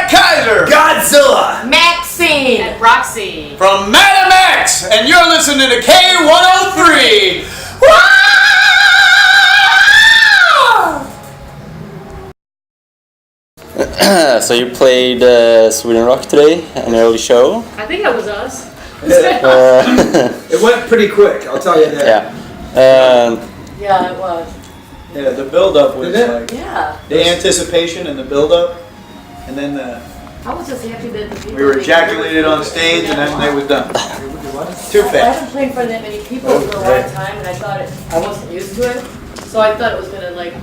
Kaiser, Godzilla, Maxine, and Roxy from Madam X, and you're listening to K103. So you played Sweden Rock today, an early show. I think that was us. It went pretty quick, I'll tell you that. Yeah, it was. Yeah, the build-up was like Yeah. the anticipation and the build-up, and then I was just happy that the people. we were ejaculated on stage, and then they was done. Too I fast. haven't played for that many people for a long time, and I thought I wasn't used to it, so I thought it was gonna like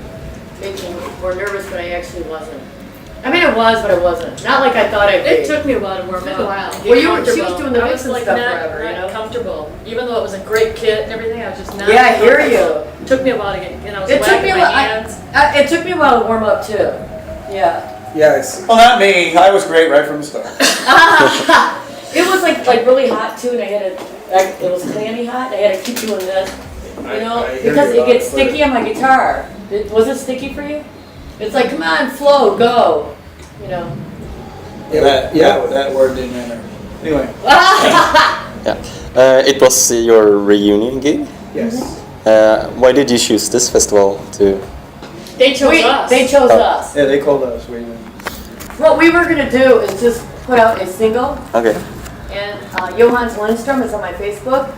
make me more nervous, but I actually wasn't. I mean, it was, but it wasn't. Not like I thought I'd be. It took me a while to warm up. Well, she was doing the I was mix and like stuff not forever, you know. comfortable. Even though it was a great kit and everything, I was just not. Yeah, I hear you. It took me a while to get. I was It took me a wagging while. my hands. It took me a while to warm up too. Yeah. Yes. Well, not me. I was great right from the start. It was like really hot too, and I had to. It was clammy hot. And I had to keep doing this, you know, because it gets sticky on my guitar. Was it sticky for you? It's like, come on, flow, go. You know. That word didn't enter. Anyway. It was your reunion gig. Yes. Why did you choose this festival to? They chose us. They chose us. Yeah, they called us. What we were gonna do is just put out a single, Okay. and Johannes Lindstrom is on my Facebook,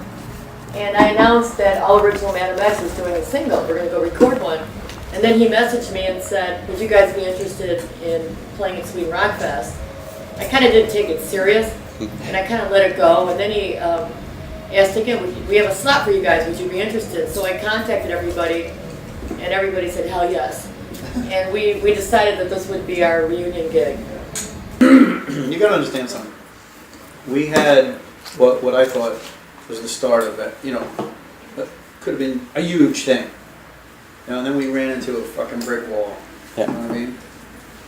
and I announced that All Original Madam X is doing a single. We're gonna go record one, and then he messaged me and said, "Would you guys be interested in playing at Sweden Rock Fest?" I kind of didn't take it serious, and I kind of let it go. And then he asked again, "We have a slot for you guys. Would you be interested?" So I contacted everybody, and everybody said, "Hell yes." And we decided that this would be our reunion gig. You gotta understand something. We had what I thought was the start of that. You know, that could have been a huge thing. You know, and then we ran into a fucking brick wall. Yeah. You know what I mean?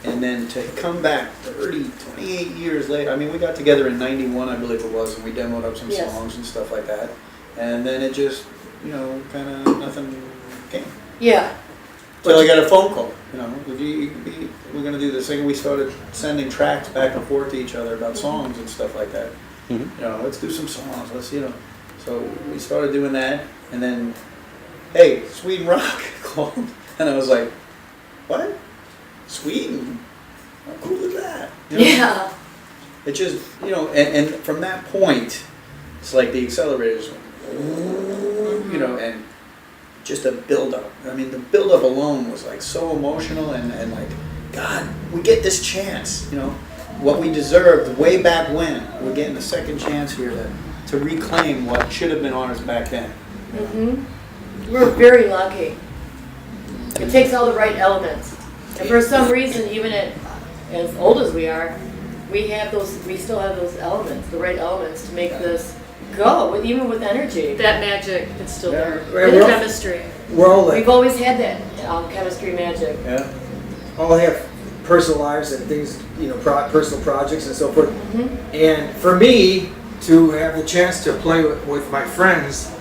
And then to come back 28 years later, I mean, we got together in '91, I believe it was, and we demoed up some Yes. songs and stuff like that. And then it just, you know, kind of nothing came. Yeah. So I got a phone call, you know, we're going to do this thing. We started sending tracks back and forth to each other about songs and stuff like that. Mm-hmm. You know, let's do some songs, let's, you know. So we started doing that, and then, hey, Sweden Rock called, and I was like, what? Sweden? How cool is that? You know? Yeah. It just, you know, and from that point, it's like the accelerators went, you know, and just a build-up. I mean, the build-up alone was like so emotional and like, God, we get this chance, you know, what we deserved way back when. We're getting a second chance here to reclaim what should have been ours back then. Mm-hmm. We're very lucky. It takes all the right elements. And for some reason, even at as old as we are, we still have those elements, the right elements to make this go, even with energy. That magic is still there. Yeah. The chemistry. We're all like, We've always had that chemistry magic. Yeah. all have personal lives and things, you know, personal projects and so forth. Mm-hmm. And for me to have the chance to play with my friends,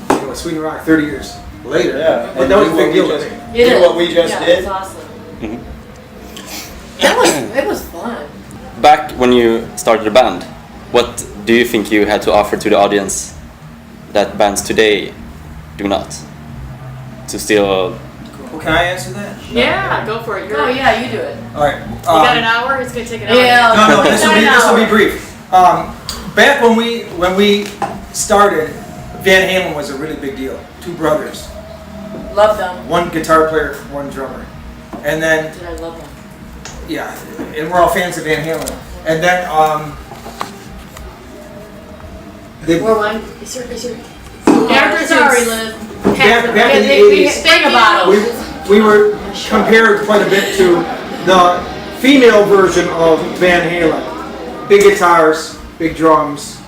you know, at Sweden Rock 30 years later, Yeah. but that was a big deal to me. You know what we just yeah, did? It's awesome. Mhm. It was fun. Back when you started the band, what do you think you had to offer to the audience that bands today do not? To still... Well, can I answer that? Yeah, go for it. Oh yeah, you do it. All right. You got an hour? It's going to take an hour. Yeah. No, this will be brief. Back when we started, Van Halen was a really big deal. Two brothers, Love them. one guitar player, one drummer, and then Did I love them? yeah, and we're all fans of Van Halen. And then More wine? Is there... Sorry, Liz. back in the Think 80s, about it. we were compared quite a bit to the female version of Van Halen. Big guitars, big drums,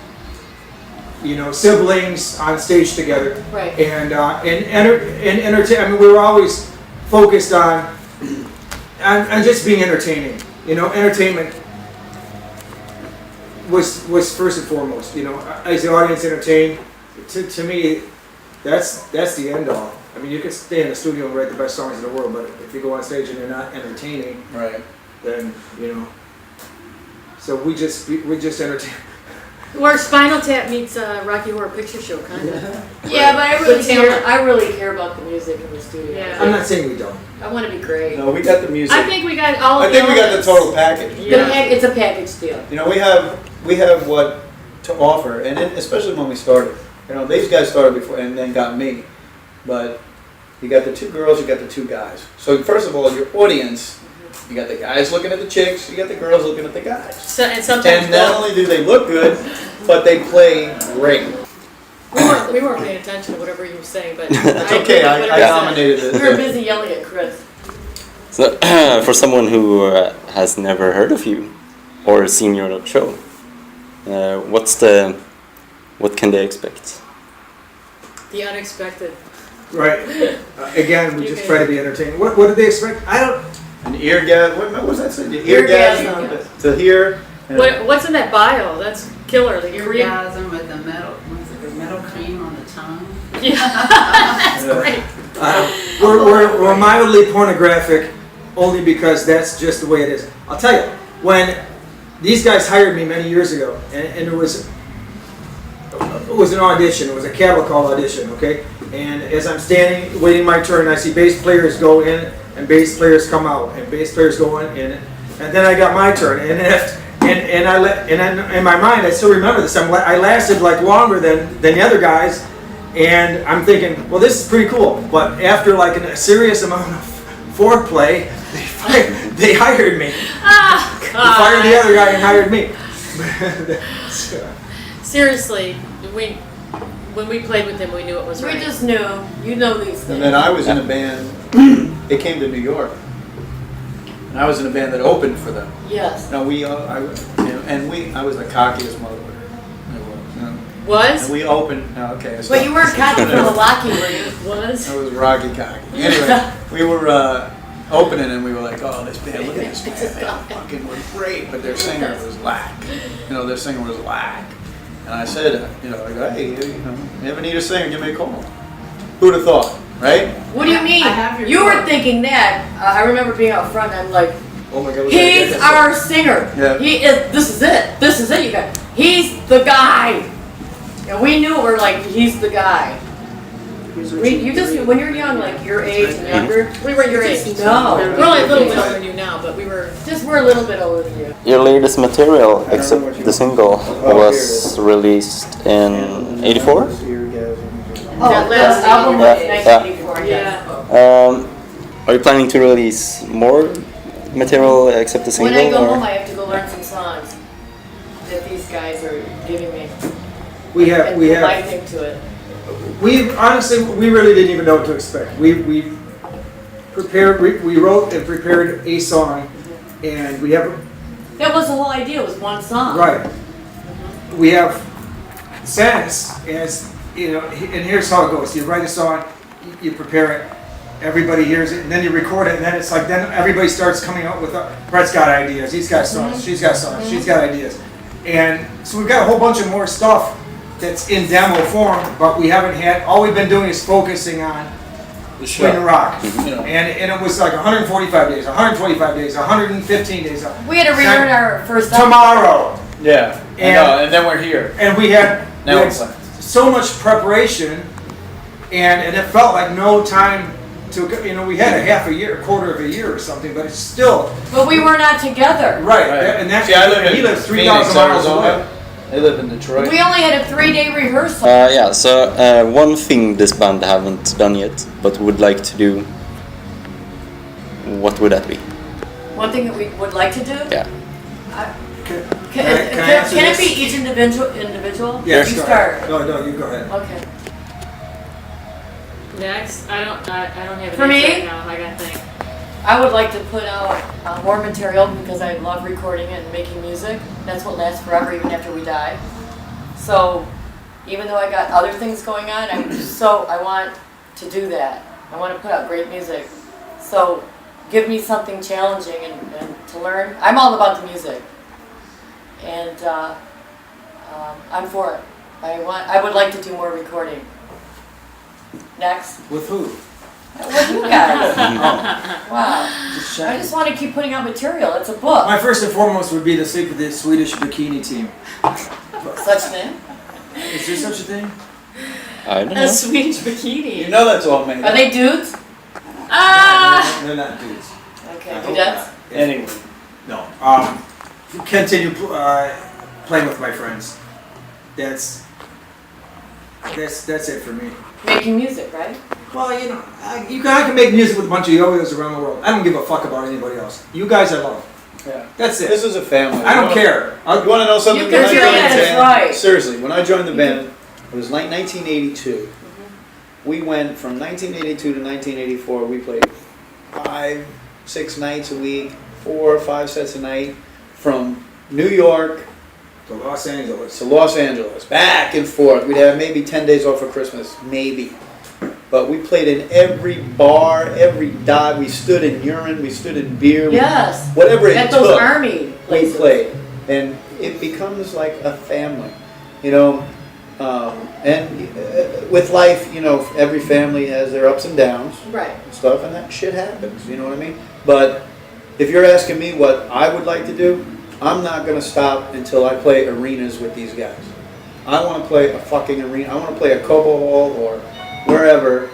you know, siblings on stage together. Right. And entertain. I mean, we were always focused on just being entertaining. You know, entertainment was first and foremost. You know, as the audience entertained, to me, that's the end all. I mean, you can stay in the studio and write the best songs in the world, but if you go on stage and you're not entertaining, Right. then, you know. So we just entertain. Where Spinal Tap meets Rocky Horror Picture Show, kind of. Yeah, but Good talent. I really care about the music in the studio. Yeah. I'm not saying we don't. I want to be great. No, we got the music. I think we got all. I think we got the total package. Yeah. It's a package deal. You know, we have what to offer, and especially when we started. You know, these guys started before and then got me, but you got the 2 girls, you got the 2 guys. So first of all, your audience, you got the guys looking at the chicks, you got the girls looking at the guys. So, and sometimes And not only do they look good, but they play great. we weren't paying attention to whatever you were saying, but It's okay, I dominated We were it. busy yelling at Chris. So, for someone who has never heard of you or seen your show, what can they expect? the unexpected. Right. Again, we just try to be entertaining. What did they expect? I don't. An eargasm, what was that saying? Eargasm. Eargasm to hear. What's in that bio? That's killer. The Korean. Orgasm with the metal cream on the tongue. Yeah, that's great. We're mildly pornographic only because that's just the way it is. I'll tell you, when these guys hired me many years ago, and it was an audition, it was a cattle call audition, okay? And as I'm standing, waiting my turn, I see bass players go in, and bass players come out, and bass players go in, and then I got my turn, and in my mind, I still remember this. I lasted like longer than the other guys, and I'm thinking, well, this is pretty cool. But after like a serious amount of foreplay, they hired me. Ah, They fired the other guy and hired me. Seriously, when we played with him, we knew it was We right. just knew. You know these things. And then I was in a band, they came to New York. And I was in a band that opened for them. Yes. No, I was the cockiest motherfucker. Was? And we opened, okay. I But you weren't cocky for the Locky, were you? Was? I was Rocky cocky. Anyway, we were opening and we were like, oh, this band, look at this band. They fucking were great, but their singer was lack. Their singer was lack. And I said, I go, hey, you ever need a singer, give me a call. Who'd have thought, right? What do you mean? I have your You were card. thinking that. I remember being out front and I'm like, Oh my God. he's our singer. Yeah. This is it. This is it, you guys. He's the guy. And we knew we're like, he's the guy. When you're young, like your age and younger, We were your age. no. We're only a little bit older than you now, but we were. We're a little bit older than you. Your latest material, know what except you- the single, here it was released in '84. Oh, That the last album Yeah. was 1984, yes. Yeah. Are you planning to release more material except the When single? I go or? home, I have to go learn some songs that these guys are giving me. We have And liking to it. we honestly we really didn't even know what to expect. We wrote and prepared a song, and we have That was the whole idea, was one song. right. We have sense as and here's how it goes. You write a song, you prepare it, everybody hears it, and then you record it, and then it's like then everybody starts coming up with Brett's got ideas, he's got songs, she's got songs, she's got ideas, and so we've got a whole bunch of more stuff that's in demo form, but we haven't had. All we've been doing is focusing on The Swing and Rock, You know. and it was like 145 days, 125 days, 115 days. We had to relearn our first album. Tomorrow, Yeah, and then we're here. and we had Now we're playing. so much preparation, and it felt like no time to. We had a half a year, a quarter of a year or something, but it's still But we were not together. right. Right. And that's See, I live in he lives Phoenix, 3,000 miles Arizona. away. They live in Detroit. We only had a 3-day rehearsal. Yeah, so one thing this band haven't done yet, but would like to do, what would that be? One thing that we would like to do. Yeah. Can I answer it this? be each individual? Yeah, You start. No, you go ahead. Okay. Next, I don't have an For answer me? right now. I gotta think. I would like to put out more material because I love recording it and making music. That's what lasts forever, even after we die. So, even though I got other things going on, I want to do that. I want to put out great music. So, give me something challenging and to learn. I'm all about the music, and I'm for it. I would like to do more recording. Next. With who? What you guys? Wow. Just I checking. just want to keep putting out material. It's a book. My first and foremost would be to sleep with the Swedish bikini team. Such thing. Is there such a thing? I don't A know. Swedish bikini. You know that's all made Are up. they dudes? Ah! They're not dudes. Okay, I hope dudettes. not. Anyway, No. Continue playing with my friends. That's it for me. Making music, right? Well, you know, I can make music with a bunch of yo-yos around the world. I don't give a fuck about anybody else. You guys I love. yeah. That's it. This is a family. I don't care. You want to know something? You can When I feel joined that, the it's band- right. Seriously, when I joined the band, it was like 1982. We went from 1982 to 1984. We played 5, 6 nights a week, 4 or 5 sets a night, from New York To Los Angeles. to Los Angeles, back and forth. We'd have maybe 10 days off for Christmas, maybe. But we played in every bar, every dive. We stood in urine, we stood in beer. Yes. Whatever it At took. those army We places. played, and it becomes like a family, you know. With life, you know, every family has their ups and downs, Right. and stuff, and that shit happens. You know what I mean? But if you're asking me what I would like to do, I'm not gonna stop until I play arenas with these guys. I want to play a fucking arena. I want to play a Cobo Hall or wherever,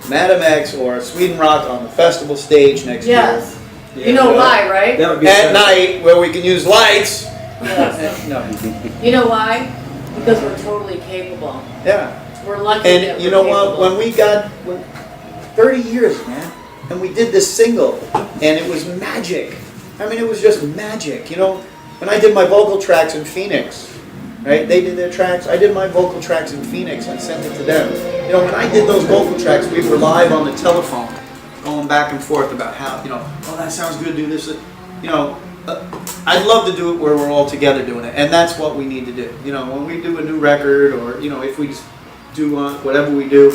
Madam X or Sweden Rock on the festival stage next Yes. Yeah, You know yeah. why, right? That would be year. At sad. night, where we can use lights. Yes. No. You know why? Because we're totally capable. Yeah. We're lucky that And we're you know what? capable. When we got 30 years, man, and we did this single, and it was magic. I mean, it was just magic. You know, when I did my vocal tracks in Phoenix, right? They did their tracks. I did my vocal tracks in Phoenix and sent it to them. You know, when I did those vocal tracks, we were live on the telephone, going back and forth about how, you know, oh, that sounds good. Do this. You know, I'd love to do it where we're all together doing it, and that's what we need to do. You know, when we do a new record, or you know, if we just do whatever we do,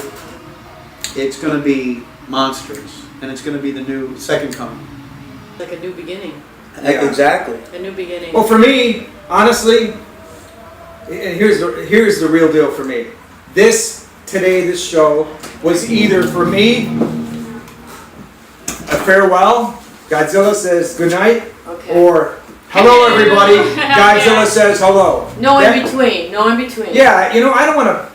it's going to be monsters, and it's going to be the new second coming. Like a new beginning. Yeah. Exactly. A new beginning. Well, for me, honestly, and here's the real deal for me. This show was either for me a farewell. Godzilla says goodnight, Okay. or hello everybody. Godzilla says hello. No in That- between. No in between. Yeah, you know, I don't want to.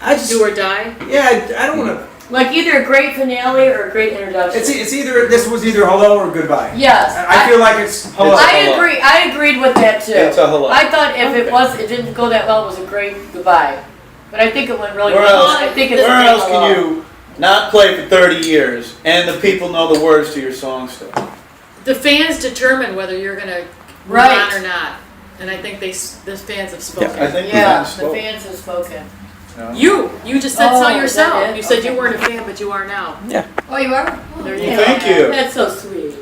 I just. Do or die. Yeah, I don't want to. Like either a great finale or a great introduction. It's either this was either hello or goodbye. Yes. I feel like it's hello. It's a I hello. agree. I agreed with that too. It's a hello. I thought if Okay. it didn't go that well, it was a great goodbye. But I think it went really Where well. else? I think it's a Where great else hello. can you not play for 30 years and the people know the words to your song still? The fans determine whether you're going to move Right. on or not. And I think the fans have spoken. I think Yeah, we the spoke. fans have spoken. You know? You just said Oh, so is yourself. that it? You said Okay. you weren't a fan, but you are now. Yeah. Oh, you are? There you Yeah. go. Thank you. That's so sweet.